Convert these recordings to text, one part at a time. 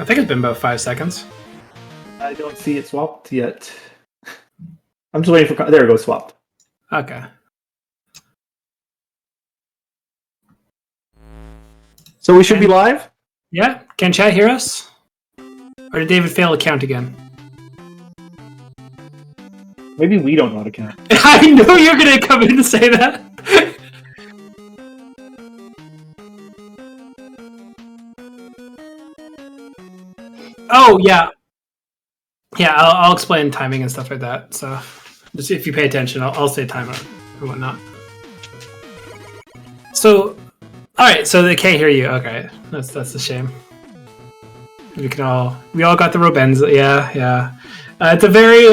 I think it's been about 5 seconds. I don't see it swapped yet. I'm just waiting for... There it goes, swapped. Okay. So we should be live? Yeah? Can chat hear us? Or did David fail to count again? Maybe we don't know how to count. I knew you were going to come in and say that. Oh, yeah. Yeah, I'll explain timing and stuff like that. So just if you pay attention, I'll say time or whatnot. So, all right. So they can't hear you. Okay, that's a shame. We all got the Robenza. Yeah. It's a very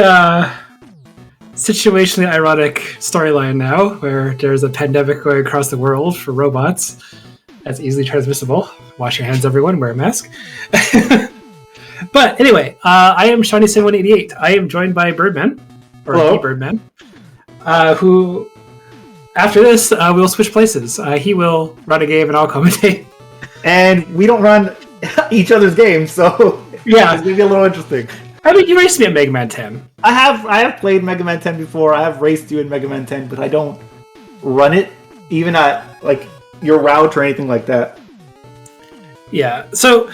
situationally ironic storyline now, where there's a pandemic going across the world for robots that's easily transmissible. Wash your hands, everyone. Wear a mask. But anyway, I am Shauny7188. I am joined by Birdman, or the Birdman, who, after this, we'll switch places. He will run a game and I'll commentate. And we don't run each other's games, so yeah, it's going to be a little interesting. I mean, you raced me at Mega Man 10. I have played Mega Man 10 before. I have raced you in Mega Man 10, but I don't run it, even at, like, your route or anything like that. Yeah, so...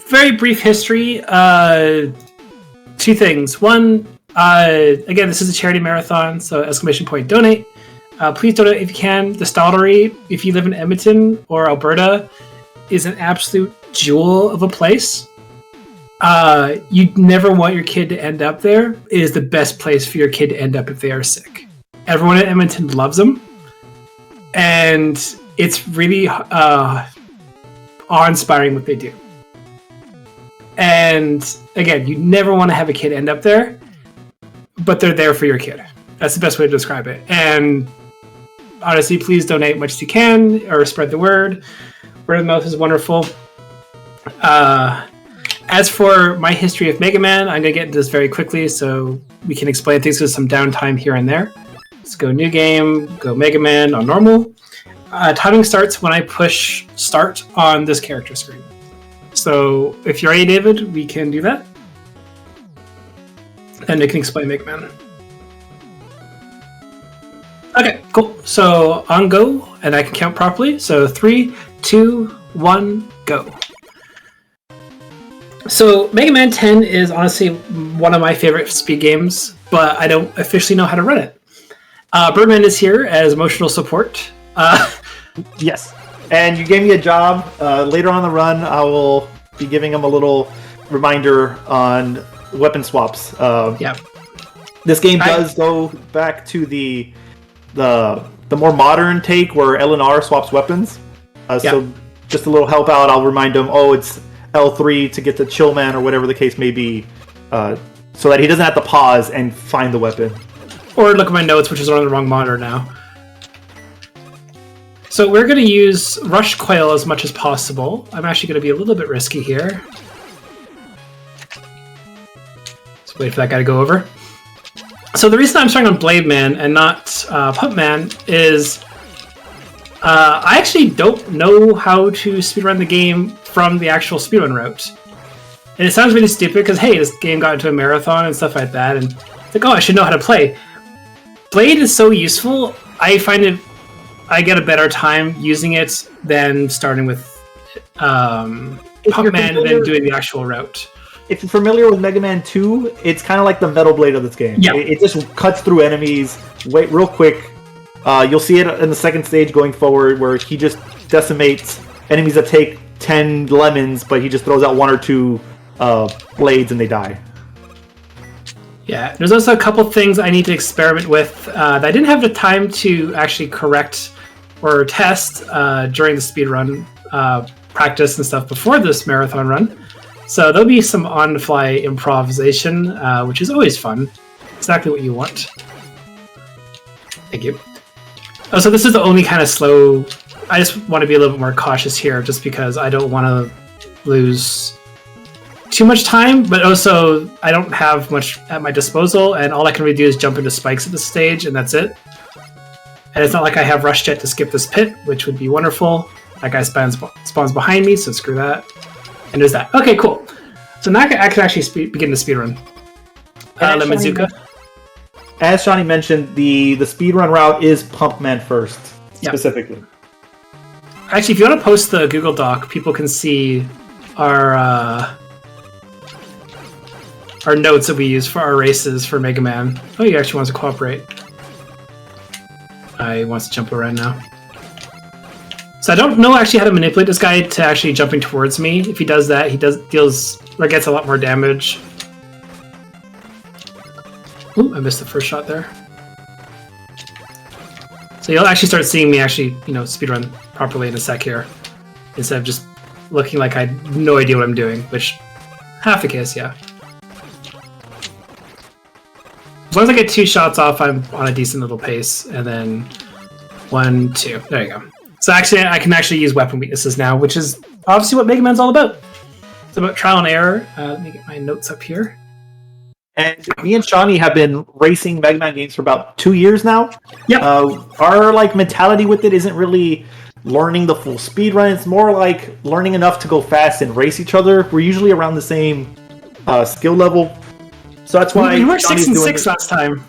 very brief history. 2 things. One, again, this is a charity marathon, so ! Donate. Please donate if you can. The Stollery, if you live in Edmonton or Alberta, is an absolute jewel of a place. You'd never want your kid to end up there. It is the best place for your kid to end up if they are sick. Everyone in Edmonton loves them, and it's really awe-inspiring what they do. And again, you never want to have a kid end up there, but they're there for your kid. That's the best way to describe it. And honestly, please donate much as you can, or spread the word. Word of mouth is wonderful. As for my history of Mega Man, I'm going to get into this very quickly so we can explain things with some downtime here and there. Let's go new game, go Mega Man on normal. Timing starts when I push start on this character screen. So if you're ready, David, we can do that. And I can explain Mega Man. Okay, cool. So on go, and I can count properly. So 3, 2, 1, go. So Mega Man 10 is honestly one of my favorite speed games, but I don't officially know how to run it. Birdman is here as emotional support. Yes. And you gave me a job. Later on the run, I will be giving him a little reminder on weapon swaps. Yeah. This game does go back to the more modern take where L&R swaps weapons. So just a little help out, I'll remind him, it's L3 to get to Chill Man or whatever the case may be, so that he doesn't have to pause and find the weapon. Or look at my notes, which is on the wrong monitor now. So we're going to use Rush Coil as much as possible. I'm actually going to be a little bit risky here. Let's wait for that guy to go over. So the reason I'm starting on Blade Man and not Pump Man is I actually don't know how to speedrun the game from the actual speedrun route. And it sounds really stupid because, hey, this game got into a marathon and stuff like that, and it's like, I should know how to play. Blade is so useful, I find I get a better time using it than starting with Pump Man and then doing the actual route. If you're familiar with Mega Man 2, it's kind of like the Metal Blade of this game. Yeah. It just cuts through enemies real quick. You'll see it in the second stage going forward, where he just decimates enemies that take 10 lemons, but he just throws out 1 or 2 blades and they die. Yeah, there's also a couple things I need to experiment with that I didn't have the time to actually correct or test during the speedrun practice and stuff before this marathon run. So there'll be some on-the-fly improvisation, which is always fun. Exactly what you want. Thank you. Oh, so this is the only kind of slow... I just want to be a little bit more cautious here, just because I don't want to lose too much time, but also I don't have much at my disposal, and all I can really do is jump into spikes at this stage, and that's it. And it's not like I have Rush Jet to skip this pit, which would be wonderful. That guy spawns behind me, so screw that. And there's that. Okay, cool. So now I can actually begin the speedrun. Lemazuka. As Shauny mentioned, the speedrun route is Pumpman first, specifically. Actually, if you want to post the Google Doc, people can see our notes that we use for our races for Mega Man. Oh, he actually wants to cooperate. He wants to jump around now. So I don't know actually how to manipulate this guy to actually jumping towards me. If he does that, he deals or gets a lot more damage. Ooh, I missed the first shot there. So you'll actually start seeing me actually, speedrun properly in a sec here, instead of just looking like I had no idea what I'm doing, which half the case, yeah. As long as I get 2 shots off, I'm on a decent little pace, and then 1, 2. There you go. So actually, I can actually use weapon weaknesses now, which is obviously what Mega Man's all about. It's about trial and error. Let me get my notes up here. And me and Shauny have been racing Mega Man games for about 2 years now. Yep. Our mentality with it isn't really learning the full speed run. It's more like learning enough to go fast and race each other. We're usually around the same skill level. So that's why we were 6 and 6 last time.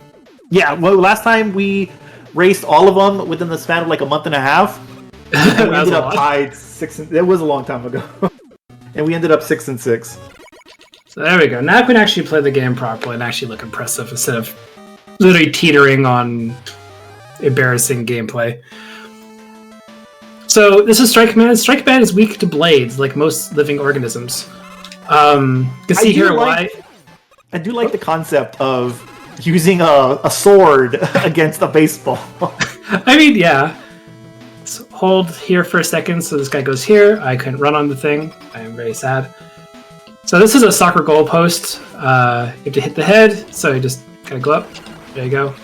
Yeah, well, last time we raced all of them within the span of like a month and a half. And we ended up tied 6. It was a long time ago, and we ended up 6 and 6. So there we go. Now I can actually play the game properly and actually look impressive instead of literally teetering on embarrassing gameplay. So this is Strike Man. Strike Man is weak to blades, like most living organisms. You can see here why. I do like the concept of using a sword against a baseball. I mean, yeah. So hold here for a second so this guy goes here. I couldn't run on the thing. I am very sad. So this is a soccer goal post. You have to hit the head, so you just kind of go up. There you go.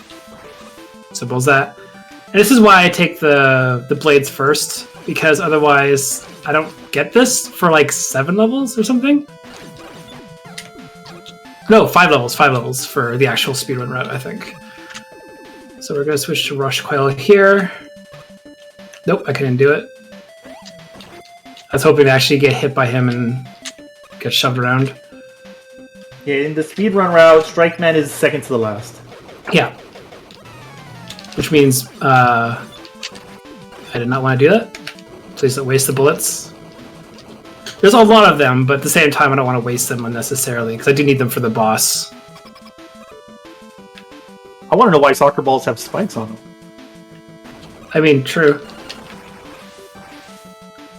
Symbols that. And this is why I take the blades first, because otherwise I don't get this for like 7 levels or something. No, 5 levels. 5 levels for the actual speedrun route, I think. So we're going to switch to Rush Coil here. Nope, I couldn't do it. I was hoping to actually get hit by him and get shoved around. Yeah, in the speedrun route, Strike Man is second to the last. Yeah. Which means I did not want to do that. Please don't waste the bullets. There's a lot of them, but at the same time I don't want to waste them unnecessarily, because I do need them for the boss. I want to know why soccer balls have spikes on them. I mean, true.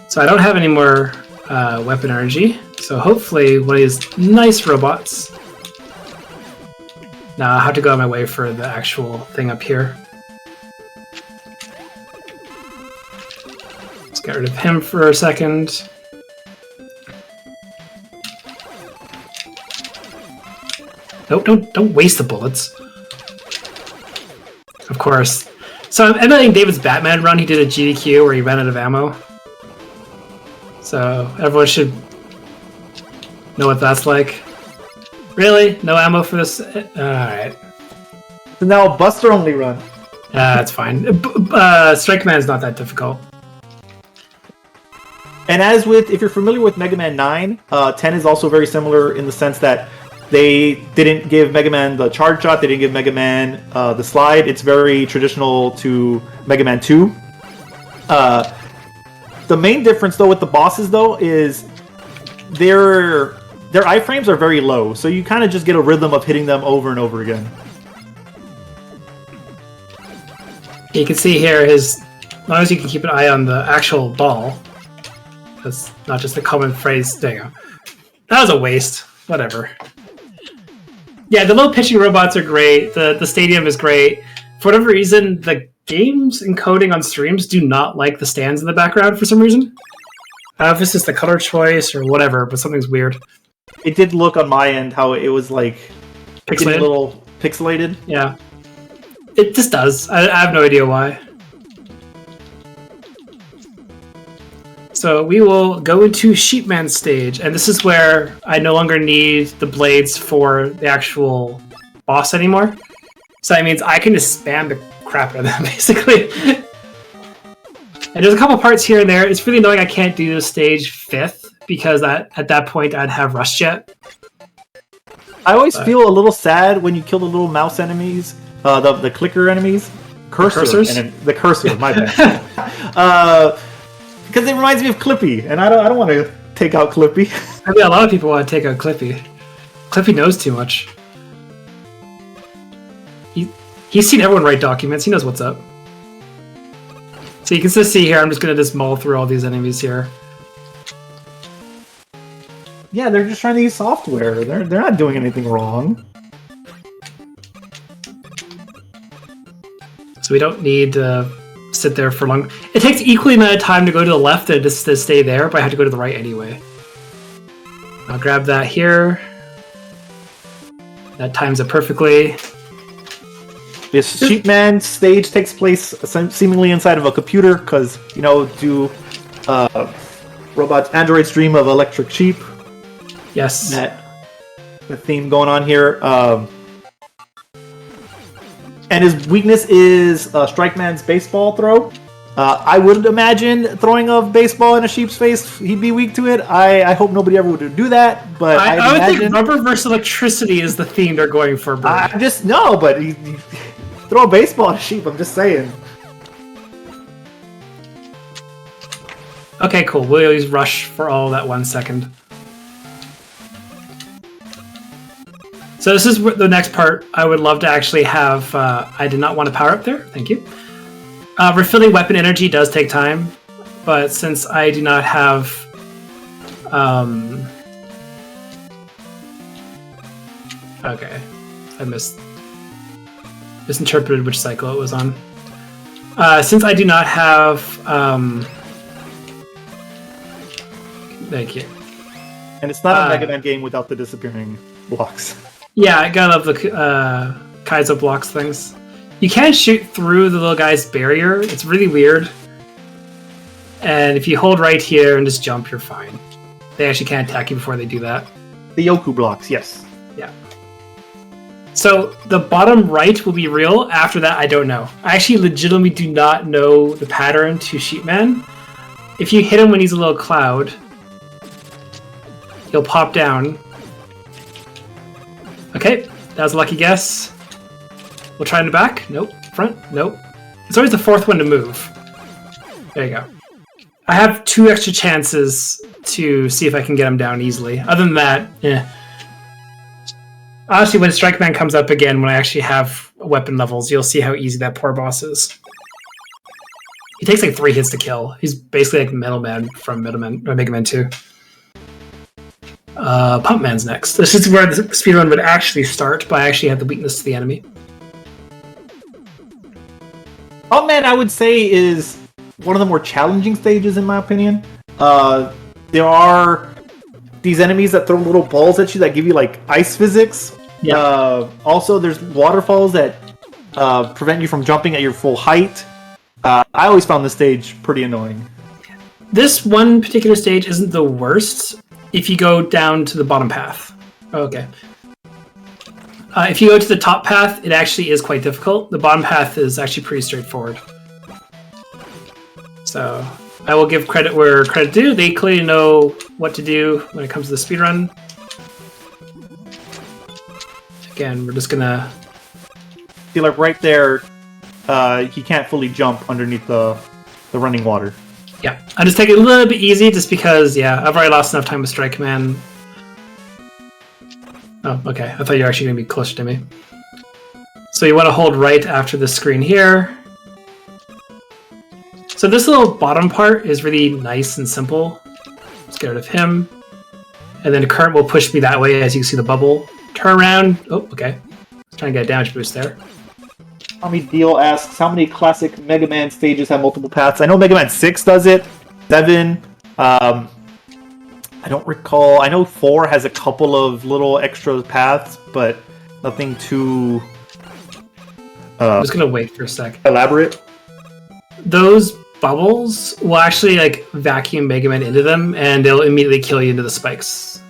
So I don't have any more weapon energy, so hopefully one of these nice robots. Now I have to go on my way for the actual thing up here. Let's get rid of him for a second. Nope, don't waste the bullets. Of course. So I'm emulating David's Batman run. He did a GDQ where he ran out of ammo. So everyone should know what that's like. Really? No ammo for this? Alright. So now Buster only run. That's fine. Strike Man is not that difficult. And as with, if you're familiar with Mega Man 9, 10 is also very similar in the sense that they didn't give Mega Man the charge shot, they didn't give Mega Man the slide. It's very traditional to Mega Man 2. The main difference, though, with the bosses, though, is their iframes are very low, so you kind of just get a rhythm of hitting them over and over again. You can see here, as long as you can keep an eye on the actual ball, that's not just a common phrase. There you go. That was a waste. Whatever. Yeah, the low pitching robots are great. The stadium is great. For whatever reason, the games encoding on streams do not like the stands in the background for some reason. I don't know if it's just the color choice or whatever, but something's weird. It did look on my end how it was like Pixelated? a little pixelated. Yeah. It just does. I have no idea why. So we will go into Sheepman stage, and this is where I no longer need the blades for the actual boss anymore. So that means I can just spam the crap out of them, basically. And there's a couple parts here and there. It's really annoying I can't do this stage 5th, because at that point I'd have Rust Jet. I always feel a little sad when you kill the little mouse enemies, the clicker enemies. Cursors? The cursor, my bad. Because it reminds me of Clippy, and I don't want to take out Clippy. I mean, a lot of people want to take out Clippy. Clippy knows too much. He's seen everyone write documents. He knows what's up. So you can just see here, I'm just going to mull through all these enemies here. Yeah, they're just trying to use software. They're not doing anything wrong. So we don't need to sit there for long. It takes equally amount of time to go to the left and just to stay there, but I have to go to the right anyway. I'll grab that here. That times it perfectly. This Sheepman stage takes place seemingly inside of a computer, because, you know, do robots, androids dream of electric sheep? Yes. The theme going on here. And his weakness is Strike Man's baseball throw. I would imagine throwing a baseball in a sheep's face, he'd be weak to it. I hope nobody ever would do that, but I would think rubber versus electricity is the theme they're going for. I just know, but you throw a baseball at a sheep, I'm just saying. Okay, cool. We'll use rush for all that 1 second. So this is the next part I would love to actually have. I did not want to power up there. Thank you. Refilling weapon energy does take time, but since I do not have... okay. I misinterpreted which cycle it was on. Since I do not have... thank you. And it's not a Mega Man game without the disappearing blocks. Yeah, I gotta love the Kaizo blocks things. You can't shoot through the little guy's barrier. It's really weird. And if you hold right here and just jump, you're fine. They actually can't attack you before they do that. The Yoku blocks, yes. Yeah. So the bottom right will be real. After that, I don't know. I actually legitimately do not know the pattern to Sheepman. If you hit him when he's a little cloud, he'll pop down. Okay, that was a lucky guess. We'll try in the back. Nope. Front. Nope. It's always the fourth one to move. There you go. I have 2 extra chances to see if I can get him down easily. Other than that, honestly, when Strike Man comes up again, when I actually have weapon levels, you'll see how easy that poor boss is. He takes like 3 hits to kill. He's basically like Metal Man from Mega Man 2. Pump Man's next. This is where the speedrun would actually start, but I actually have the weakness to the enemy. Pump Man, I would say, is one of the more challenging stages, in my opinion. There are these enemies that throw little balls at you that give you, like, ice physics. Yeah. Also, there's waterfalls that prevent you from jumping at your full height. I always found this stage pretty annoying. This one particular stage isn't the worst if you go down to the bottom path. Okay. If you go to the top path, it actually is quite difficult. The bottom path is actually pretty straightforward. So, I will give credit where credit due. They clearly know what to do when it comes to the speedrun. Again, we're just gonna... See, like right there, he can't fully jump underneath the running water. Yeah, I just take it a little bit easy just because, yeah, I've already lost enough time with Strike Man. Oh, okay. I thought you were actually going to be closer to me. So you want to hold right after the screen here. So this little bottom part is really nice and simple. Let's get rid of him. And then the current will push me that way, as you can see the bubble. Turn around. Oh, okay. Trying to get a damage boost there. Tommy Deal asks, how many classic Mega Man stages have multiple paths? I know Mega Man 6 does it. 7. I don't recall. I know 4 has a couple of little extra paths, but nothing too... I'm just going to wait for a sec. Elaborate. Those bubbles will actually like vacuum Mega Man into them, and they'll immediately kill you into the spikes.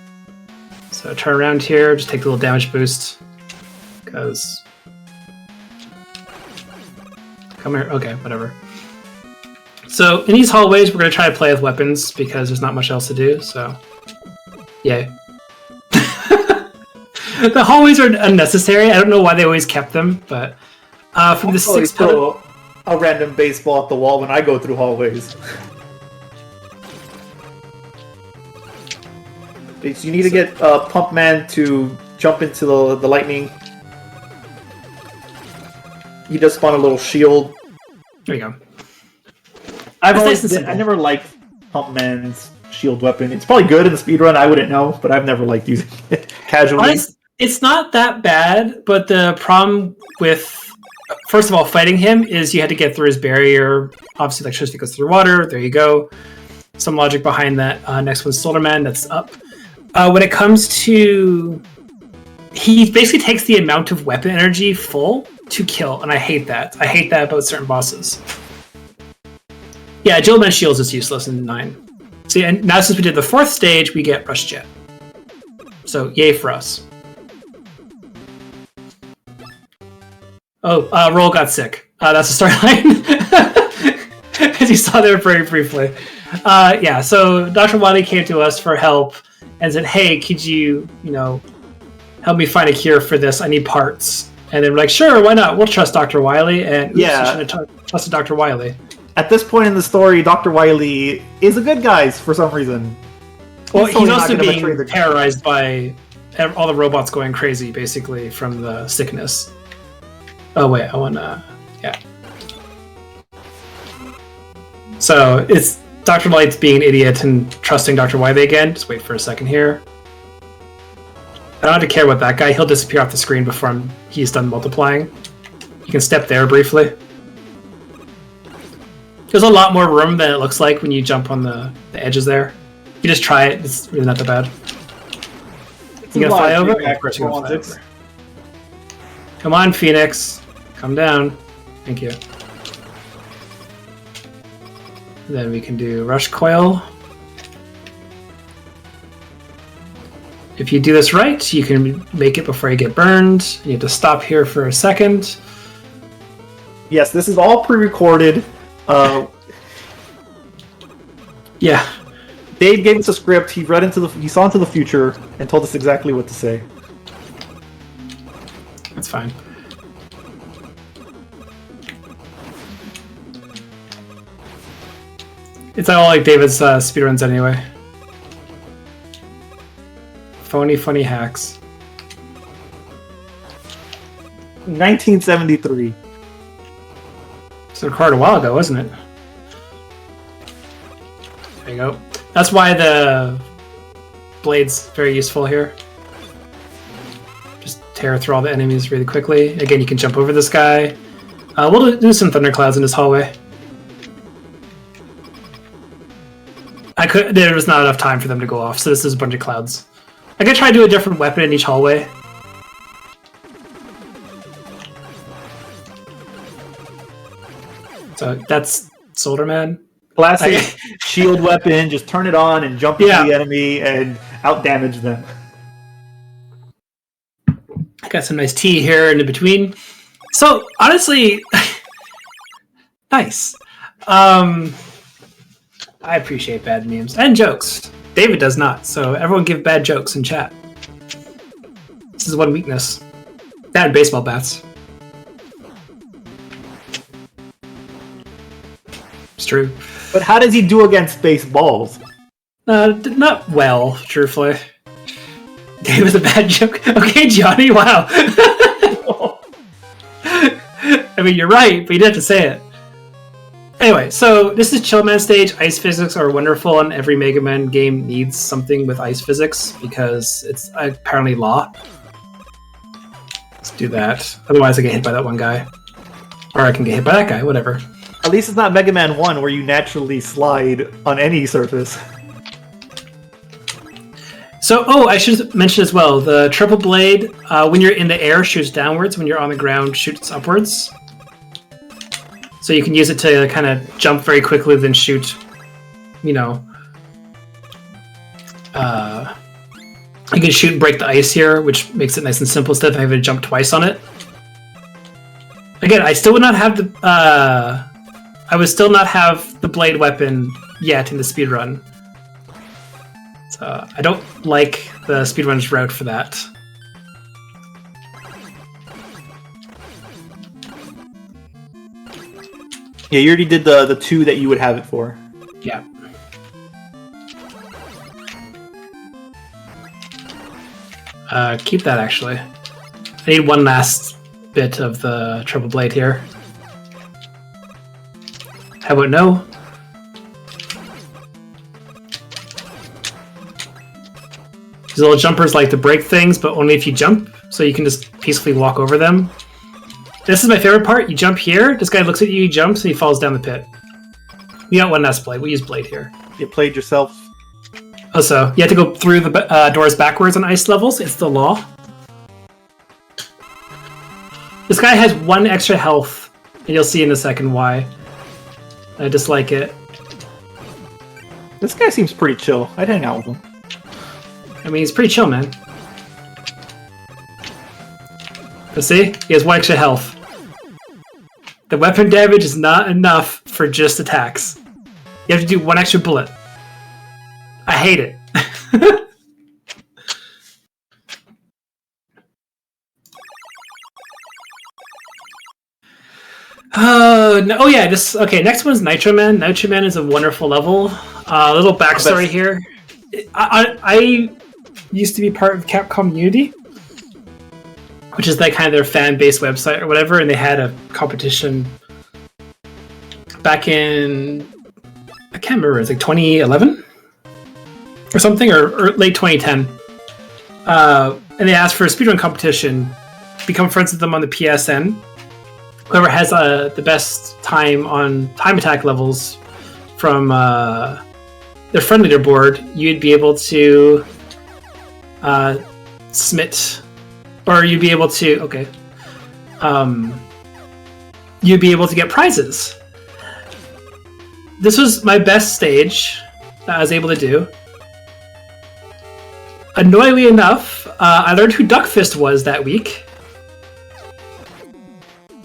So turn around here, just take a little damage boost. Because... Come here. Okay, whatever. So in these hallways, we're going to try to play with weapons because there's not much else to do. So, yay. The hallways are unnecessary. I don't know why they always kept them, but from the 6 throw a random baseball at the wall when I go through hallways. So you need to get Pump Man to jump into the lightning. You just spawn a little shield. There you go. I never liked Pump Man's shield weapon. It's probably good in the speedrun, I wouldn't know, but I've never liked using it casually. It's not that bad, but the problem with, first of all, fighting him is you had to get through his barrier. Obviously, electricity goes through water. There you go. Some logic behind that. Next one's Stollery, that's up. When it comes to... He basically takes the amount of weapon energy full to kill, and I hate that. I hate that about certain bosses. Yeah, Jillman Shields is useless in 9. See, and now since we did the 4th stage, we get Rush Jet. So, yay for us. Oh, Roll got sick. That's a storyline. As you saw there very briefly. Yeah, so Dr. Wiley came to us for help and said, hey, could you, help me find a cure for this? I need parts. And they were like, sure, why not? We'll trust Dr. Wiley. And oops, I should have trusted Dr. Wiley. At this point in the story, Dr. Wiley is a good guy for some reason. Well, he's also being terrorized by all the robots going crazy, basically, from the sickness. Oh, wait, I want to... Yeah. So, it's Dr. Light's being an idiot and trusting Dr. Wiley again. Just wait for a second here. I don't have to care about that guy. He'll disappear off the screen before he's done multiplying. You can step there briefly. There's a lot more room than it looks like when you jump on the edges there. You just try it. It's really not that bad. You gonna fly over? Of course you're gonna fly over. Come on, Phoenix. Come down. Thank you. Then we can do Rush Coil. If you do this right, you can make it before you get burned. You have to stop here for a second. Yes, this is all pre-recorded. Yeah. Dave gave us a script. He saw into the future and told us exactly what to say. That's fine. It's all like David's speedruns anyway. Funny hacks. 1973. It's recorded a while ago, wasn't it? There you go. That's why the blade's very useful here. Just tear through all the enemies really quickly. Again, you can jump over this guy. We'll do some thunderclouds in this hallway. There was not enough time for them to go off, so this is a bunch of clouds. I could try to do a different weapon in each hallway. So that's Soldier Man. Classic shield weapon, just turn it on and jump into the enemy and outdamage them. I got some nice tea here in between. So, honestly, nice. I appreciate bad memes and jokes. David does not, so everyone give bad jokes in chat. This is one weakness. That and baseball bats. It's true. But how does he do against baseballs? Not well, truthfully. David's a bad joke. Okay, Johnny, wow. I mean, you're right, but you didn't have to say it. Anyway, so this is Chillman stage. Ice physics are wonderful, and every Mega Man game needs something with ice physics because it's apparently law. Let's do that. Otherwise, I get hit by that one guy. Or I can get hit by that guy, whatever. At least it's not Mega Man 1 where you naturally slide on any surface. So, I should mention as well, the triple blade, when you're in the air, shoots downwards. When you're on the ground, shoots upwards. So you can use it to kind of jump very quickly, then shoot, you can shoot and break the ice here, which makes it nice and simple instead of having to jump twice on it. Again, I still would not have the I would still not have the blade weapon yet in the speedrun. So I don't like the speedrun's route for that. Yeah, you already did the 2 that you would have it for. Yeah. Keep that, actually. I need one last bit of the triple blade here. How about no? These little jumpers like to break things, but only if you jump, so you can just peacefully walk over them. This is my favorite part. You jump here, this guy looks at you, he jumps, and he falls down the pit. We got one last blade. We use blade here. You played yourself. Also, you have to go through the doors backwards on ice levels. It's the law. This guy has 1 extra health, and you'll see in a second why. I dislike it. This guy seems pretty chill. I'd hang out with him. I mean, he's pretty chill, man. But see? He has 1 extra health. The weapon damage is not enough for just attacks. You have to do 1 extra bullet. I hate it. No, oh yeah, okay, next one's Nitro Man. Nitro Man is a wonderful level. A little backstory here. I used to be part of Capcom Unity, which is like kind of their fan-based website or whatever, and they had a competition back in, I can't remember, it's like 2011 or something, or late 2010. And they asked for a speedrun competition. Become friends with them on the PSN. Whoever has the best time on time attack levels from their friend leaderboard, you'd be able to submit, or you'd be able to, you'd be able to get prizes. This was my best stage that I was able to do. Annoyingly enough, I learned who Duckfist was that week,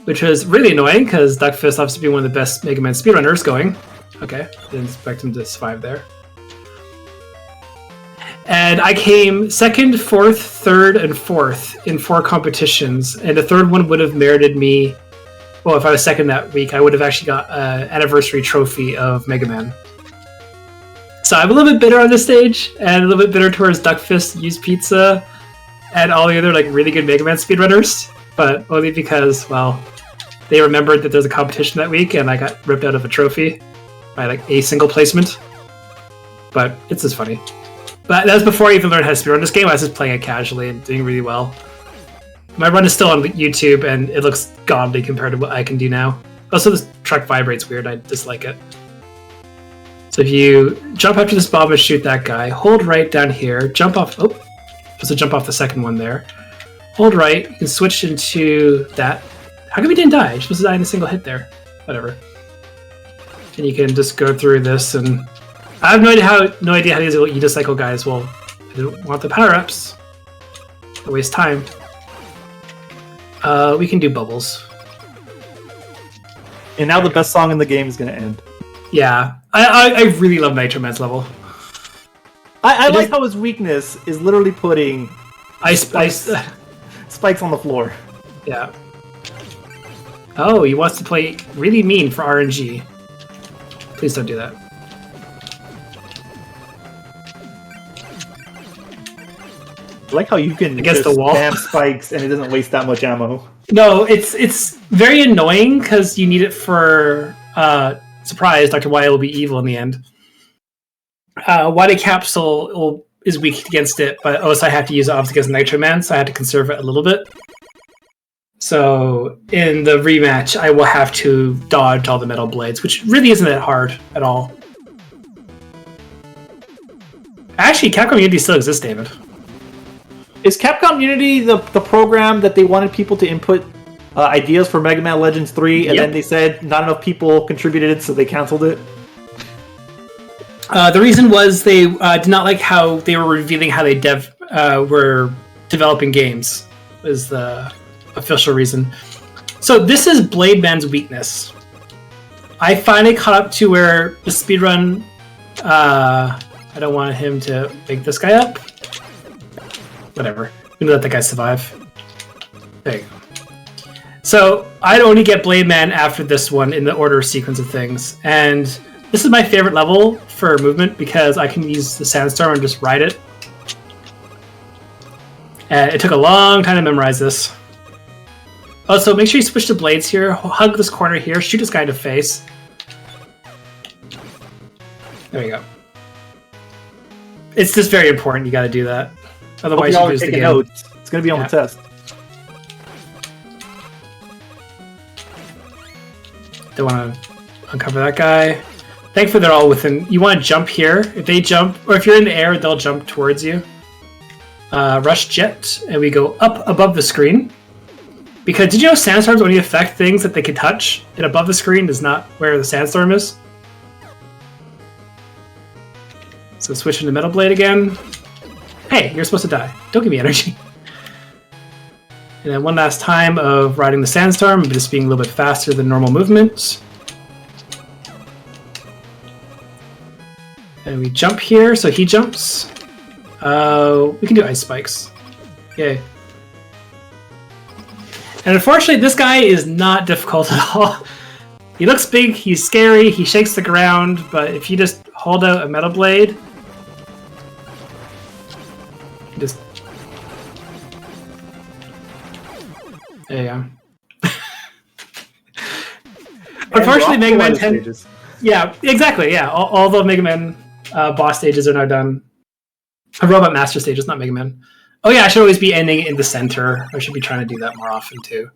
which was really annoying because Duckfist obviously being one of the best Mega Man speedrunners going. Okay, didn't expect him to survive there. And I came 2nd, 4th, 3rd, and 4th in 4 competitions, and the 3rd one would have merited me. Well, if I was 2nd that week, I would have actually got an anniversary trophy of Mega Man. So I'm a little bit bitter on this stage, and a little bit bitter towards Duckfist, Use Pizza, and all the other like really good Mega Man speedrunners, but only because, well, they remembered that there's a competition that week, and I got ripped out of a trophy by like a single placement. But it's just funny. But that was before I even learned how to speedrun this game. I was just playing it casually and doing really well. My run is still on YouTube, and it looks godly compared to what I can do now. Also, this truck vibrates weird. I dislike it. So if you jump up to this bomb and shoot that guy, hold right down here, jump off. Oh, supposed to jump off the second one there. Hold right. You can switch into that. How come he didn't die? You're supposed to die in a single hit there. Whatever. And you can just go through this, and I have no idea how these little Unicycle guys will. I didn't want the power-ups. I waste time. We can do bubbles. And now the best song in the game is going to end. Yeah. I really love Nitro Man's level. I like how his weakness is literally putting spikes on the floor. Yeah. Oh, he wants to play really mean for RNG. Please don't do that. I like how you can against just the wall. spam spikes and it doesn't waste that much ammo. No, it's very annoying because you need it for surprise. Dr. Wily will be evil in the end. Wily Capsule is weak against it, but also I have to use it obviously against Nitro Man, so I had to conserve it a little bit. So in the rematch, I will have to dodge all the metal blades, which really isn't that hard at all. Actually, Capcom Unity still exists, David. Is Capcom Unity the program that they wanted people to input ideas for Mega Man Legends 3, and then they said not enough people contributed it, so they canceled it? The reason was they did not like how they were revealing how they were developing games, is the official reason. So this is Blade Man's weakness. I finally caught up to where the speedrun. I don't want him to wake this guy up. Whatever. I'm gonna let that guy survive. There you go. So I'd only get Blade Man after this one in the order sequence of things, and this is my favorite level for movement because I can use the Sandstorm and just ride it. And it took a long time to memorize this. Also, make sure you switch to blades here. Hug this corner here. Shoot this guy in the face. There you go. It's just very important. You got to do that. Otherwise, you lose the game. Notes. It's going to be on the test. Don't want to uncover that guy. Thankfully, they're all within. You want to jump here. If they jump, or if you're in the air, they'll jump towards you. Rush jet, and we go up above the screen. Because did you know sandstorms only affect things that they can touch, and above the screen is not where the sandstorm is? So switch into Metal Blade again. Hey, you're supposed to die. Don't give me energy. And then one last time of riding the sandstorm, just being a little bit faster than normal movement. And we jump here, so he jumps. We can do ice spikes. Yay. And unfortunately, this guy is not difficult at all. He looks big, he's scary, he shakes the ground, but if you just hold out a Metal Blade, you just... There you go. Unfortunately, Mega Man 10... Stages. Yeah, exactly, yeah. All the Mega Man boss stages are now done. Robot Master stages, not Mega Man. Oh yeah, I should always be ending in the center. I should be trying to do that more often too.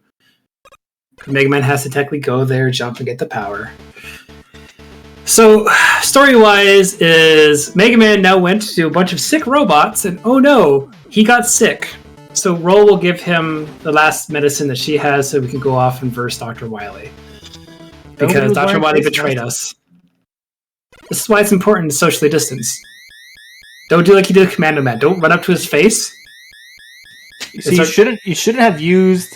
Mega Man has to technically go there, jump, and get the power. So, story-wise is Mega Man now went to a bunch of sick robots, and oh no, he got sick. So Roll will give him the last medicine that she has so we can go off and verse Dr. Wily. Because Dr. Wily betrayed us. This is why it's important to socially distance. Don't do like you did with Commando Man. Don't run up to his face. So you shouldn't have used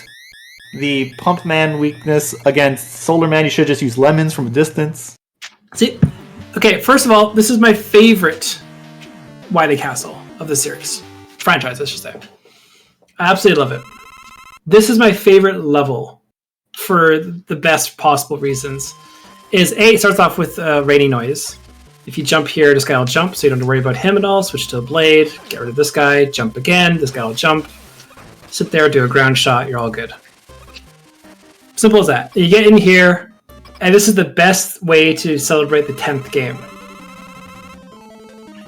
the Pump Man weakness against Solar Man. You should just use lemons from a distance. See, okay, first of all, this is my favorite Wily Castle of the series. Franchise, I should say. I absolutely love it. This is my favorite level for the best possible reasons. Is A, it starts off with rainy noise. If you jump here, this guy will jump, so you don't have to worry about him at all. Switch to a blade, get rid of this guy, jump again, this guy will jump. Sit there, do a ground shot, you're all good. Simple as that. You get in here, and this is the best way to celebrate the 10th game.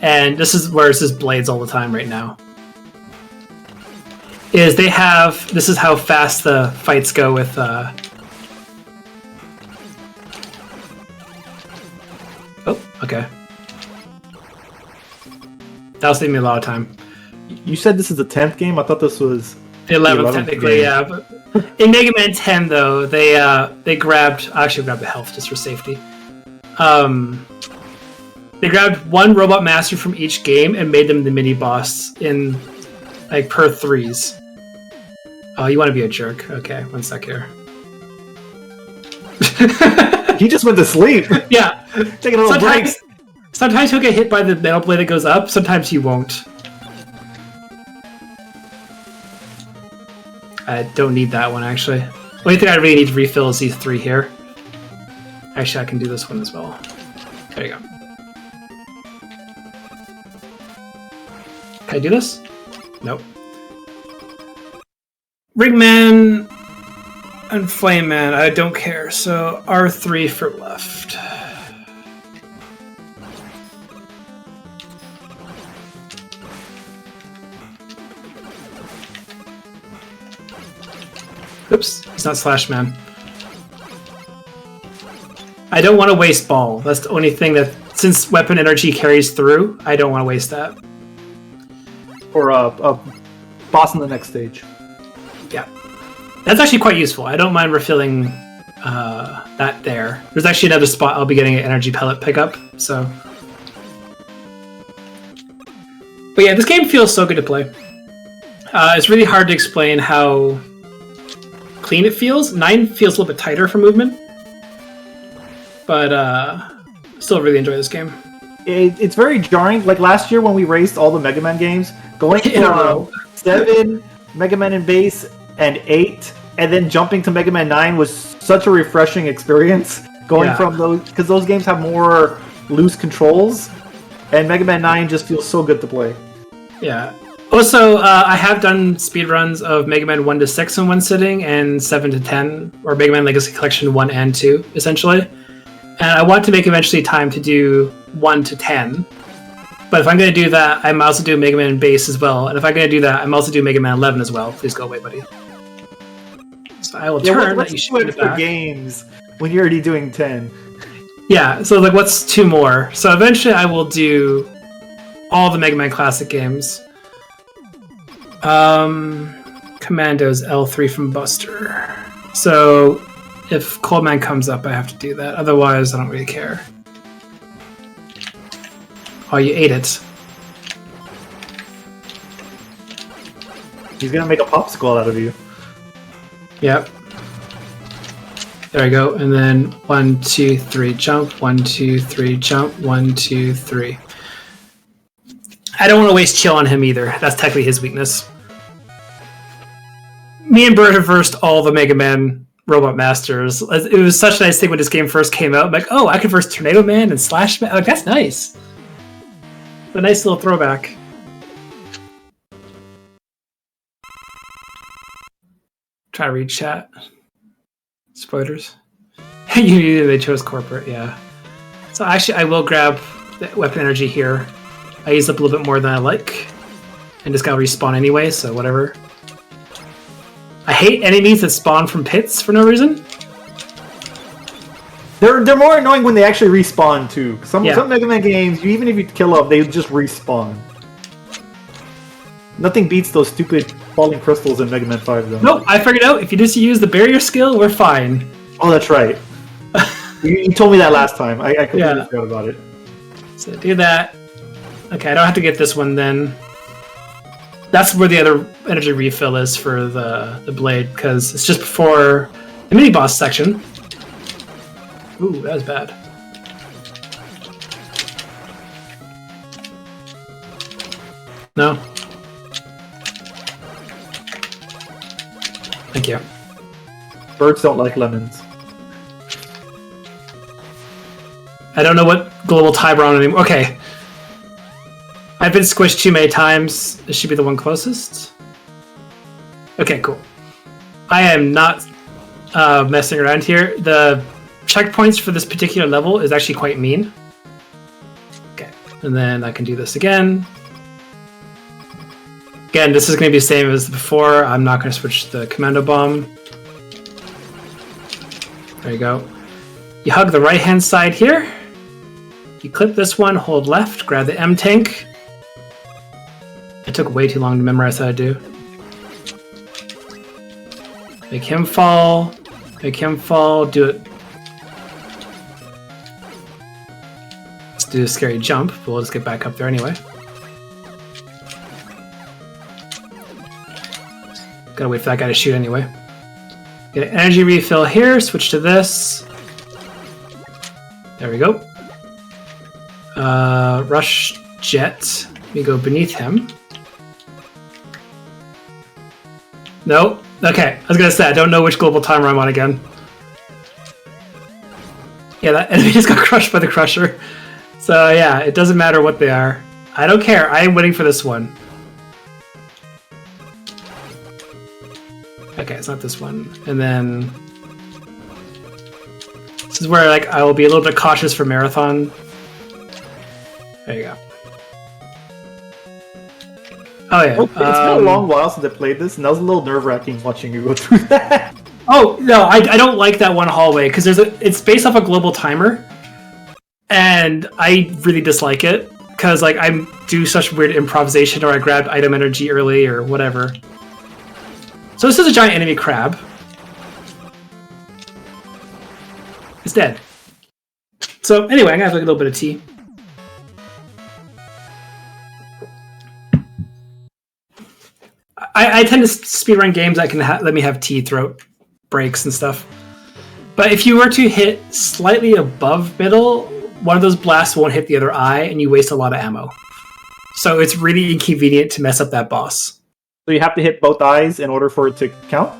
And this is where it says blades all the time right now. Is they have, this is how fast the fights go with, oh, okay. That was taking me a lot of time. You said this is the 10th game? I thought this was... The 11th technically, game. Yeah. But in Mega Man 10, though, they grabbed... I actually grabbed the health just for safety. They grabbed one Robot Master from each game and made them the mini-boss in, like, per threes. Oh, you want to be a jerk. Okay, one sec here. He just went to sleep. Yeah. Taking a little break. Sometimes he'll get hit by the metal blade that goes up, sometimes he won't. I don't need that one, actually. The only thing I really need to refill is these three here. Actually, I can do this one as well. There you go. Can I do this? Nope. Ringman and Flame Man, I don't care. So R3 for left. Oops, it's not Slash Man. I don't want to waste ball. That's the only thing that, since weapon energy carries through, I don't want to waste that. Or a boss in the next stage. Yeah. That's actually quite useful. I don't mind refilling that there. There's actually another spot I'll be getting an energy pellet pickup, so... But yeah, this game feels so good to play. It's really hard to explain how clean it feels. 9 feels a little bit tighter for movement. but still really enjoy this game. It's very jarring. Like last year when we raced all the Mega Man games, going from 7 Mega Man in base and 8, and then jumping to Mega Man 9 was such a refreshing experience. Going from those, because those games have more loose controls, and Mega Man 9 just feels so good to play. Yeah. Also, I have done speedruns of Mega Man 1 to 6 in one sitting, and 7 to 10, or Mega Man Legacy Collection 1 and 2, essentially. And I want to make eventually time to do 1 to 10. But if I'm going to do that, I'm also doing Mega Man base as well. And if I'm going to do that, I'm also doing Mega Man 11 as well. Please go away, buddy. So I will turn that you should put it back. Games when you're already doing 10. Yeah, so like what's 2 more? So eventually I will do all the Mega Man Classic games. Commandos L3 from Buster. So if Coldman comes up, I have to do that. Otherwise, I don't really care. Oh, you ate it. He's gonna make a popsicle out of you. Yep. There we go. And then 1, 2, 3, jump. 1, 2, 3, jump. 1, 2, 3. I don't want to waste chill on him either. That's technically his weakness. Me and Bird have versed all the Mega Man Robot Masters. It was such a nice thing when this game first came out. I'm like, oh, I could verse Tornado Man and Slash Man. Like, that's nice. A nice little throwback. Try to read chat. Spoilers. You knew they chose corporate, yeah. So actually, I will grab the weapon energy here. I used up a little bit more than I like. And just gotta respawn anyway, so whatever. I hate enemies that spawn from pits for no reason. They're more annoying when they actually respawn too. Some Mega Man games, even if you kill them, they just respawn. Nothing beats those stupid falling crystals in Mega Man 5 though. Nope, I figured out if you just use the barrier skill, we're fine. Oh, that's right. you told me that last time. I completely forgot about it. So do that. Okay, I don't have to get this one then. That's where the other energy refill is for the blade, because it's just before the mini-boss section. Ooh, that was bad. No? Thank you. Birds don't like lemons. I don't know what global time we're on anymore. Okay. I've been squished too many times. This should be the one closest. Okay, cool. I am not messing around here. The checkpoints for this particular level is actually quite mean. Okay, and then I can do this again. Again, this is going to be the same as before. I'm not going to switch the commando bomb. There you go. You hug the right-hand side here. You clip this one, hold left, grab the M tank. It took way too long to memorize how to do. Make him fall. Make him fall. Do it. Let's do a scary jump, but we'll just get back up there anyway. Gotta wait for that guy to shoot anyway. Get an energy refill here. Switch to this. There we go. Rush jet. We go beneath him. No? Okay, I was gonna say, I don't know which global timer I'm on again. Yeah, that enemy just got crushed by the crusher. So yeah, it doesn't matter what they are. I don't care, I am waiting for this one. Okay, it's not this one. And then... this is where like I will be a little bit cautious for Marathon. There you go. Oh yeah. It's been a long while since I played this, and that was a little nerve-wracking watching you go through that. Oh no, I don't like that one hallway because it's based off a global timer, and I really dislike it because like I do such weird improvisation, or I grab item energy early or whatever. So this is a giant enemy crab. It's dead. So anyway, I'm gonna have like a little bit of tea. I tend to speedrun games that can let me have tea throat breaks and stuff. But if you were to hit slightly above middle, one of those blasts won't hit the other eye, and you waste a lot of ammo. So it's really inconvenient to mess up that boss. So you have to hit both eyes in order for it to count?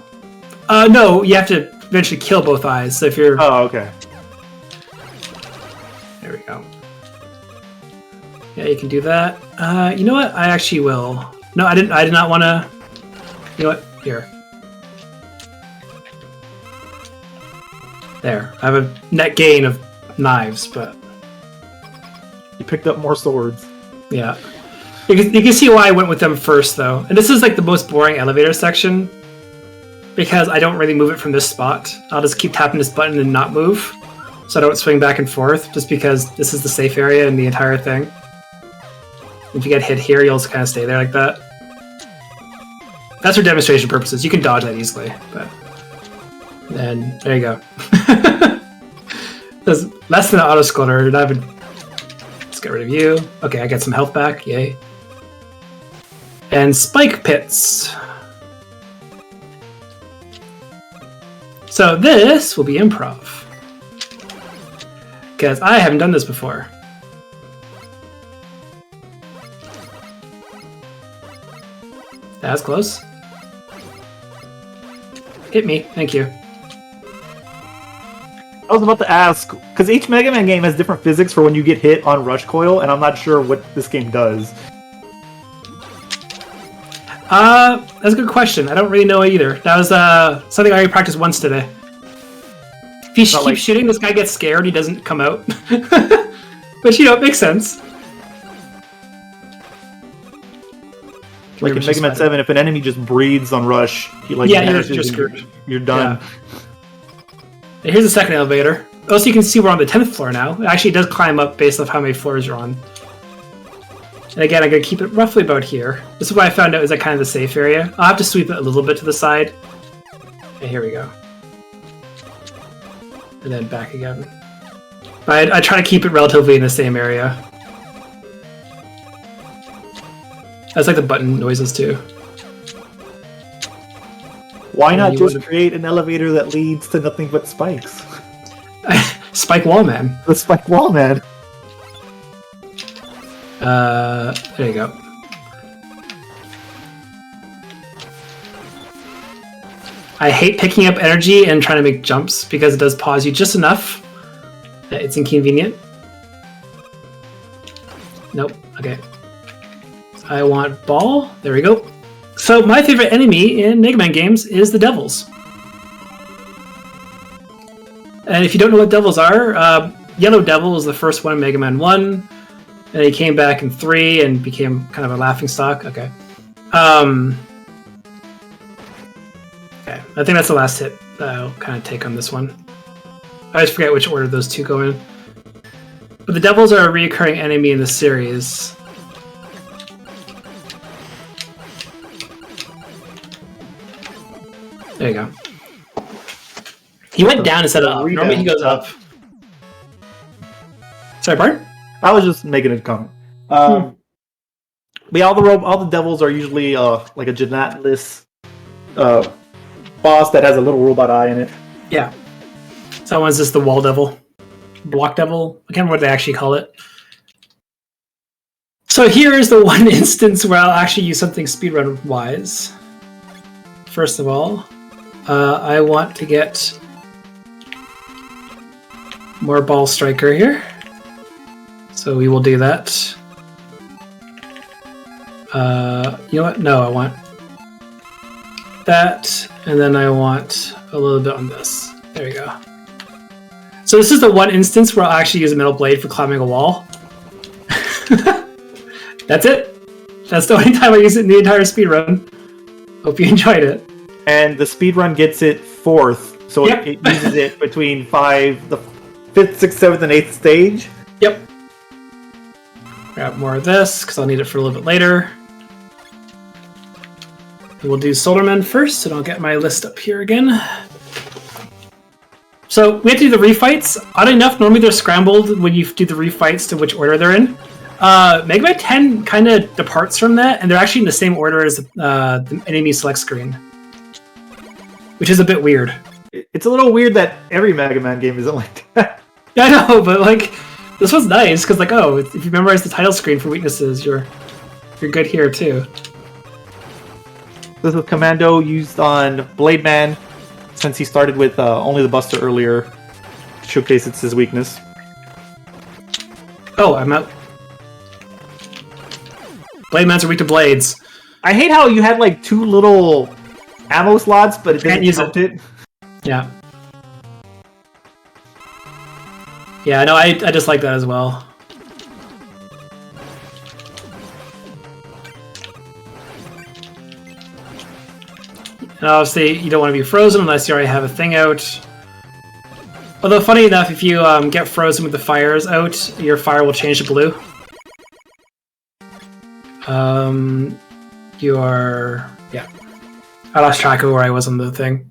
No, you have to eventually kill both eyes. So if you're... Oh, okay. There we go. Yeah, you can do that. You know what? I actually will. No, I did not want to... You know what? Here. There. I have a net gain of knives, but... You picked up more swords. Yeah. You can see why I went with them first, though. And this is like the most boring elevator section, because I don't really move it from this spot. I'll just keep tapping this button and not move, so I don't swing back and forth, just because this is the safe area in the entire thing. If you get hit here, you'll just kind of stay there like that. That's for demonstration purposes. You can dodge that easily, but... Then, there you go. There's less than an auto-scroller, and let's get rid of you. Okay, I get some health back, yay. And spike pits. So this will be improv. Because I haven't done this before. That's close. Hit me, thank you. I was about to ask, because each Mega Man game has different physics for when you get hit on Rush Coil, and I'm not sure what this game does. That's a good question. I don't really know either. That was something I already practiced once today. If you keep shooting, this guy gets scared, he doesn't come out. But you know, it makes sense. Like in Mega Man 7, if an enemy just breathes on Rush, you're screwed. You're done. Yeah. Here's the second elevator. Also, you can see we're on the 10th floor now. It actually does climb up based off how many floors you're on. And again, I'm going to keep it roughly about here. This is what I found out is kind of the safe area. I'll have to sweep it a little bit to the side. And here we go. And then back again. But I try to keep it relatively in the same area. That's like the button noises too. Why not just create an elevator that leads to nothing but spikes? Spike wall man. The spike wall man. There you go. I hate picking up energy and trying to make jumps because it does pause you just enough that it's inconvenient. Nope. Okay. I want ball. There we go. So my favorite enemy in Mega Man games is the devils. And if you don't know what devils are, Yellow Devil was the first one in Mega Man 1. And he came back in 3 and became kind of a laughingstock. Okay. Okay. I think that's the last hit that I'll kind of take on this one. I always forget which order those two go in. But the devils are a recurring enemy in the series. There you go. He went down instead of up. Normally he goes up. Sorry, pardon? I was just making a comment. But yeah, all the devils are usually like a gelatinous boss that has a little robot eye in it. Yeah. So one's just the wall devil. Block devil. I can't remember what they actually call it. So here is the one instance where I'll actually use something speedrun-wise. First of all, I want to get more ball striker here. So we will do that. You know what? No, I want that, and then I want a little bit on this. There we go. So this is the one instance where I'll actually use a metal blade for climbing a wall. That's it. That's the only time I use it in the entire speedrun. Hope you enjoyed it. And the speedrun gets it 4th, so yep. it uses it between the 5th, 6th, 7th, and 8th stage. Yep. Grab more of this, because I'll need it for a little bit later. We'll do Solarman first, and I'll get my list up here again. So we have to do the refights. Oddly enough, normally they're scrambled when you do the refights to which order they're in. Mega Man 10 kind of departs from that, and they're actually in the same order as the enemy select screen. Which is a bit weird. It's a little weird that every Mega Man game isn't like that. Yeah, I know, but like this was nice because like if you memorize the title screen for weaknesses, you're good here too. This is Commando used on Blade Man since he started with only the Buster earlier to showcase it's his weakness. Oh, I'm out. Blade Mans are weak to blades. I hate how you had like 2 little ammo slots, but it didn't count it. Yeah. Yeah, no, I just like that as well. And obviously, you don't want to be frozen unless you already have a thing out. Although, funny enough, if you get frozen with the fires out, your fire will change to blue. Yeah. I lost track of where I was on the thing.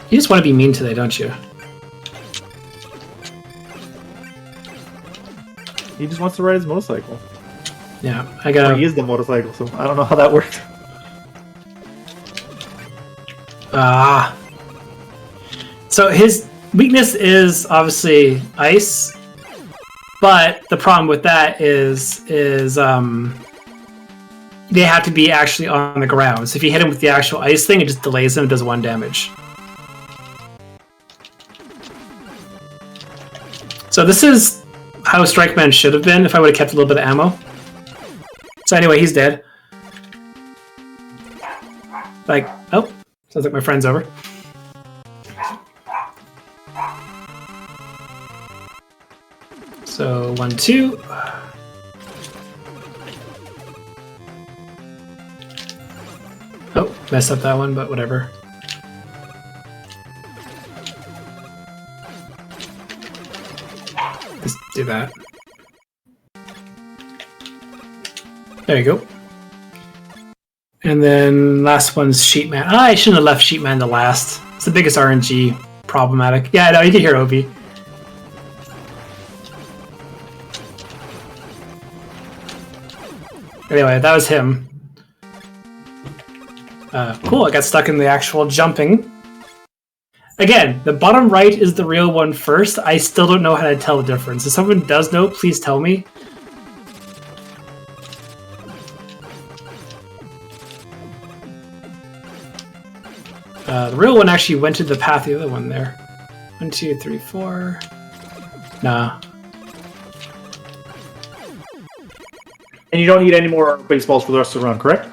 You just want to be mean today, don't you? He just wants to ride his motorcycle. Yeah, I gotta... Or he is the motorcycle, so I don't know how that works. So his weakness is obviously ice, but the problem with that is they have to be actually on the ground. So if you hit him with the actual ice thing, it just delays him and does 1 damage. So this is how Strike Man should have been if I would have kept a little bit of ammo. So anyway, he's dead. Like, oh, sounds like my friend's over. So 1, 2. Oh, messed up that one, but whatever. Just do that. There you go. And then last one's Sheepman. I shouldn't have left Sheepman to last. It's the biggest RNG problematic. Yeah, no, you can hear Obi. Anyway, that was him. Cool, I got stuck in the actual jumping. Again, the bottom right is the real one first. I still don't know how to tell the difference. If someone does know, please tell me. The real one actually went to the path the other one there. 1, 2, 3, 4. Nah. And you don't need any more baseballs for the rest of the run, correct?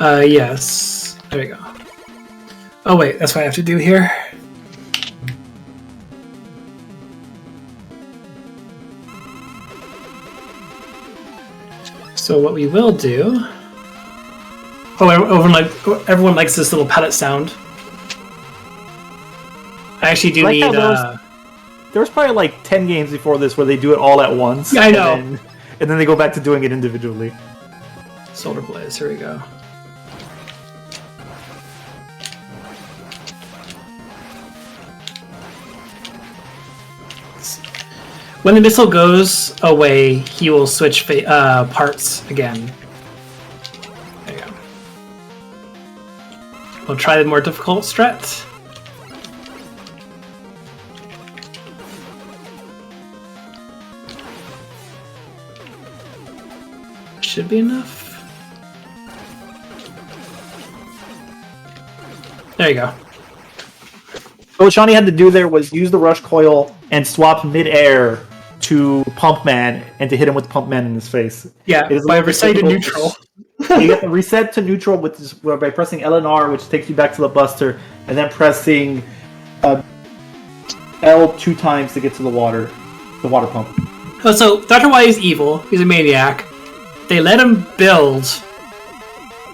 Yes. There we go. Oh wait, that's what I have to do here. So what we will do... Oh, everyone likes this little pellet sound. I actually do need... There was probably like 10 games before this where they do it all at once. Yeah, I know. And then they go back to doing it individually. Solar Blaze, here we go. When the missile goes away, he will switch parts again. There you go. We'll try the more difficult strat. Should be enough. There you go. So what Shauny had to do there was use the rush coil and swap mid-air to Pump Man and to hit him with Pump Man in his face. Yeah, by reset to neutral. You get the reset to neutral by pressing L and R, which takes you back to the Buster, and then pressing L 2 times to get to the water pump. Oh, so Dr. Y is evil. He's a maniac. They let him build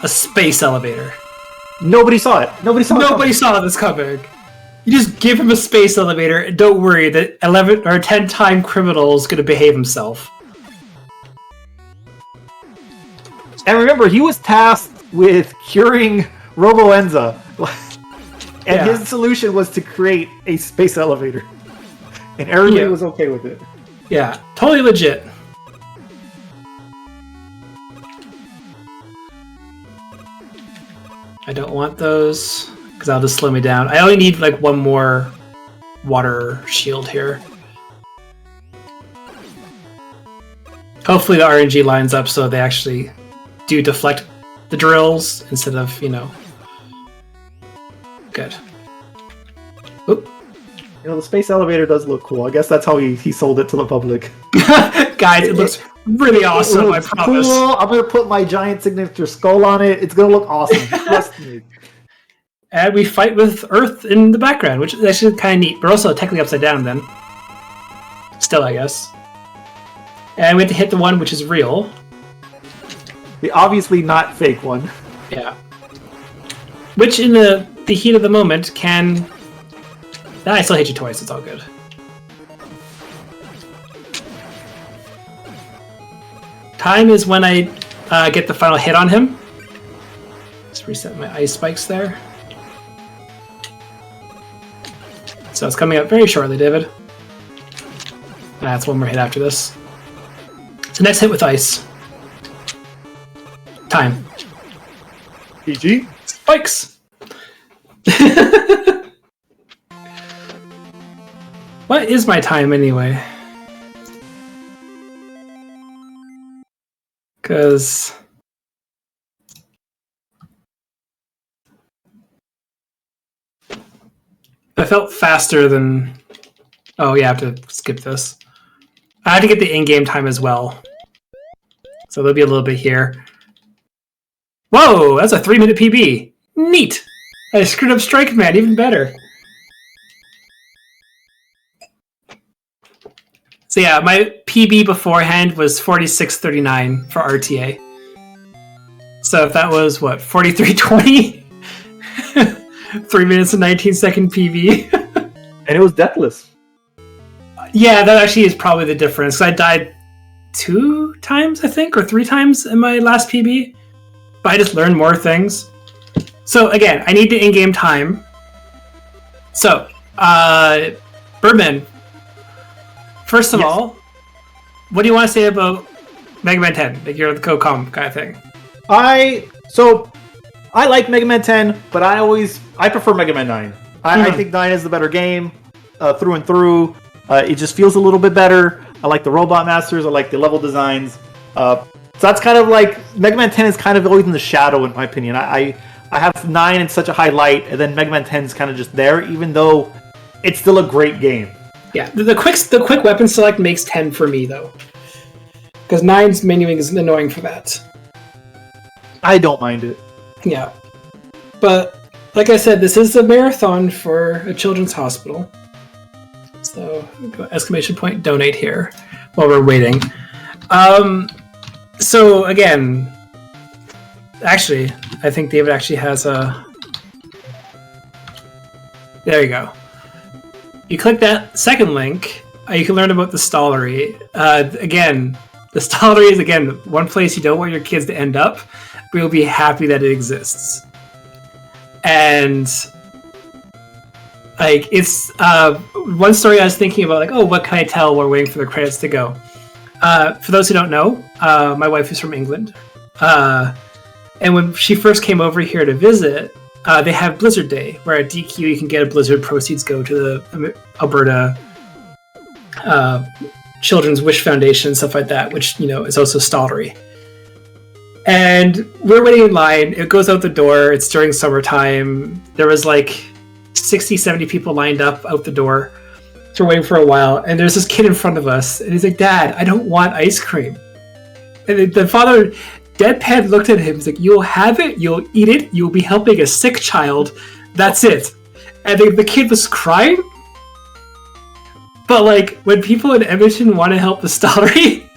a space elevator. Nobody saw it. Nobody saw this coming. You just give him a space elevator and don't worry that 11 or 10-time criminal is going to behave himself. And remember, he was tasked with curing Robo-Enza. And his solution was to create a space elevator. And everybody was okay with it. Yeah, totally legit. I don't want those because that'll just slow me down. I only need like one more water shield here. Hopefully the RNG lines up so they actually do deflect the drills instead of, Good. Oop. The space elevator does look cool. I guess that's how he sold it to the public. Guys, it looks really awesome, I promise. Cool. I'm going to put my giant signature skull on it. It's going to look awesome. Trust me. And we fight with Earth in the background, which is actually kind of neat. But also technically upside down then. Still, I guess. And we have to hit the one which is real. The obviously not fake one. Yeah. Which in the heat of the moment can... I still hit you twice, it's all good. Time is when I get the final hit on him. Let's reset my ice spikes there. So it's coming up very shortly, David. That's one more hit after this. So next hit with ice. Time. PG. Spikes! What is my time anyway? Because... I felt faster than... Oh yeah, I have to skip this. I have to get the in-game time as well. So there'll be a little bit here. Whoa, that's a 3-minute PB. Neat! I screwed up Strike Man, even better. So yeah, my PB beforehand was 46:39 for RTA. So if that was, what, 43:20? 3 minutes and 19-second PB. And it was deathless. Yeah, that actually is probably the difference. I died 2 times, I think, or 3 times in my last PB. But I just learned more things. So again, I need the in-game time. So, Birdman, first of all, what do you want to say about Mega Man 10? Like you're the co-com kind of thing. I like Mega Man 10, but I prefer Mega Man 9. I think 9 is the better game through and through. It just feels a little bit better. I like the Robot Masters. I like the level designs. So that's kind of like Mega Man 10 is kind of always in the shadow, in my opinion. I have 9 in such a high light, and then Mega Man 10 is kind of just there, even though it's still a great game. Yeah, the quick weapon select makes 10 for me though, because 9's menuing is annoying for that. I don't mind it. Yeah, but like I said, this is a marathon for a children's hospital. So exclamation point donate here while we're waiting. So again, actually, I think David actually has a. There you go. You click that second link, you can learn about the Stollery. Again, the Stollery is, again, one place you don't want your kids to end up, but you'll be happy that it exists. And, like, it's one story I was thinking about, like, oh, what can I tell while waiting for the credits to go? For those who don't know, my wife is from England. And when she first came over here to visit, they have Blizzard Day, where at DQ you can get a Blizzard proceeds go to the Alberta Children's Wish Foundation, stuff like that, which, is also Stollery. And we're waiting in line. It goes out the door. It's during summertime. There was like 60, 70 people lined up out the door. So we're waiting for a while. And there's this kid in front of us. And he's like, Dad, I don't want ice cream. And the father... deadpan looked at him. He's like, "You'll have it. You'll eat it. You'll be helping a sick child. That's it." And the kid was crying. But like, when people in Edmonton want to help the Stollery,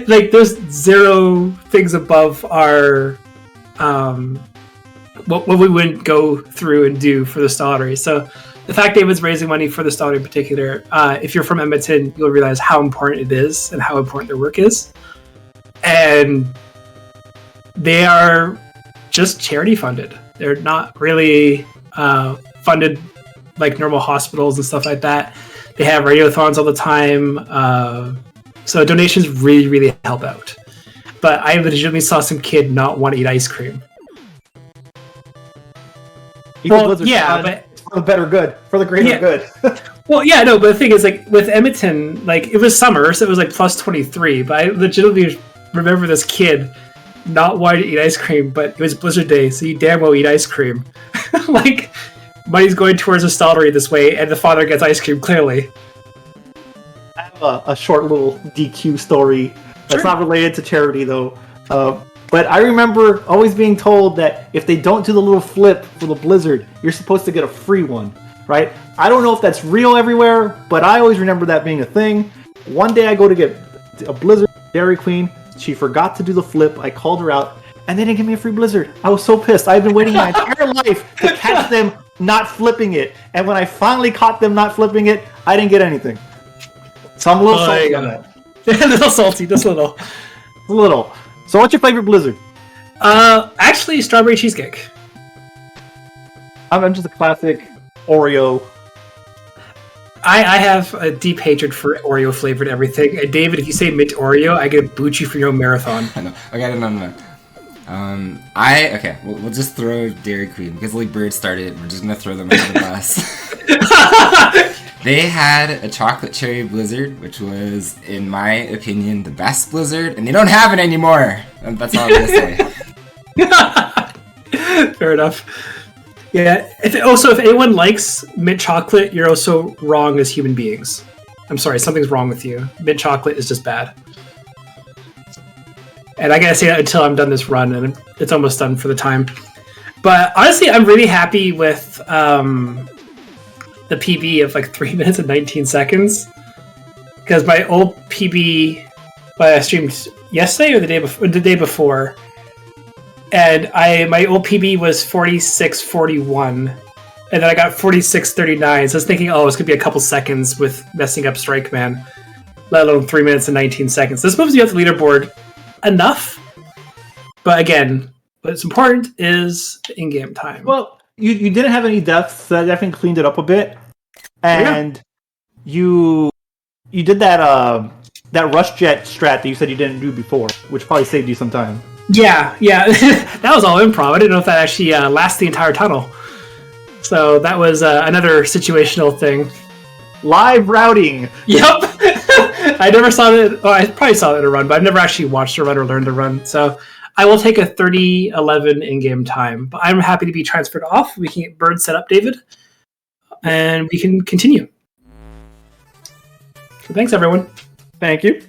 like, there's zero things above our what we wouldn't go through and do for the Stollery. So the fact David's raising money for the Stollery in particular, if you're from Edmonton, you'll realize how important it is and how important their work is. And they are just charity funded. They're not really funded like normal hospitals and stuff like that. They have radiothons all the time. So donations really, really help out. But I legitimately saw some kid not want to eat ice cream. Blizzard, yeah, but it's for the better good, for the greater good. Well, yeah, no, but the thing is, like, with Edmonton, like, it was summer, so it was, like, plus 23, but I legitimately remember this kid not wanting to eat ice cream, but it was Blizzard Day, so you damn well eat ice cream. Like, money's going towards a Stollery this way, and the father gets ice cream, clearly. I have a short little DQ story that's not related to charity, though. But I remember always being told that if they don't do the little flip for the Blizzard, you're supposed to get a free one, right? I don't know if that's real everywhere, but I always remember that being a thing. One day I go to get a Blizzard Dairy Queen. She forgot to do the flip. I called her out, and they didn't give me a free Blizzard. I was so pissed. I've been waiting my entire life to catch them not flipping it. And when I finally caught them not flipping it, I didn't get anything. So I'm a little salty on that. A little salty, just a little. A little. So what's your favorite Blizzard? Actually, strawberry cheesecake. I'm just a classic Oreo. I have a deep hatred for Oreo flavored everything. And David, if you say mint Oreo, I get boot you for your own marathon. I know. Okay, no. We'll just throw Dairy Queen because League Bird started. We're just gonna throw them under the bus. They had a chocolate cherry blizzard, which was, in my opinion, the best blizzard, and they don't have it anymore. And that's all I'm gonna say. Fair enough. Yeah. If anyone likes mint chocolate, you're also wrong as human beings. I'm sorry, something's wrong with you. Mint chocolate is just bad. And I gotta say that until I'm done this run, and it's almost done for the time. But honestly, I'm really happy with the PB of like 3 minutes and 19 seconds. Because my old PB, I streamed yesterday or the day before, and my old PB was 46:41, and then I got 46:39. So I was thinking, it's gonna be a couple seconds with messing up Strike Man, let alone 3 minutes and 19 seconds. This moves you up the leaderboard enough, but again, what's important is the in-game time. Well, you didn't have any deaths, so that definitely cleaned it up a bit, and you did that rush jet strat that you said you didn't do before, which probably saved you some time. Yeah, that was all improv. I didn't know if that actually lasts the entire tunnel. So that was another situational thing. Live routing. Yep. I never saw it. Well, I probably saw it in a run, but I've never actually watched a run or learned a run. So I will take a 30:11 in-game time. But I'm happy to be transferred off. We can get Bird set up, David, and we can continue. So thanks, everyone. Thank you.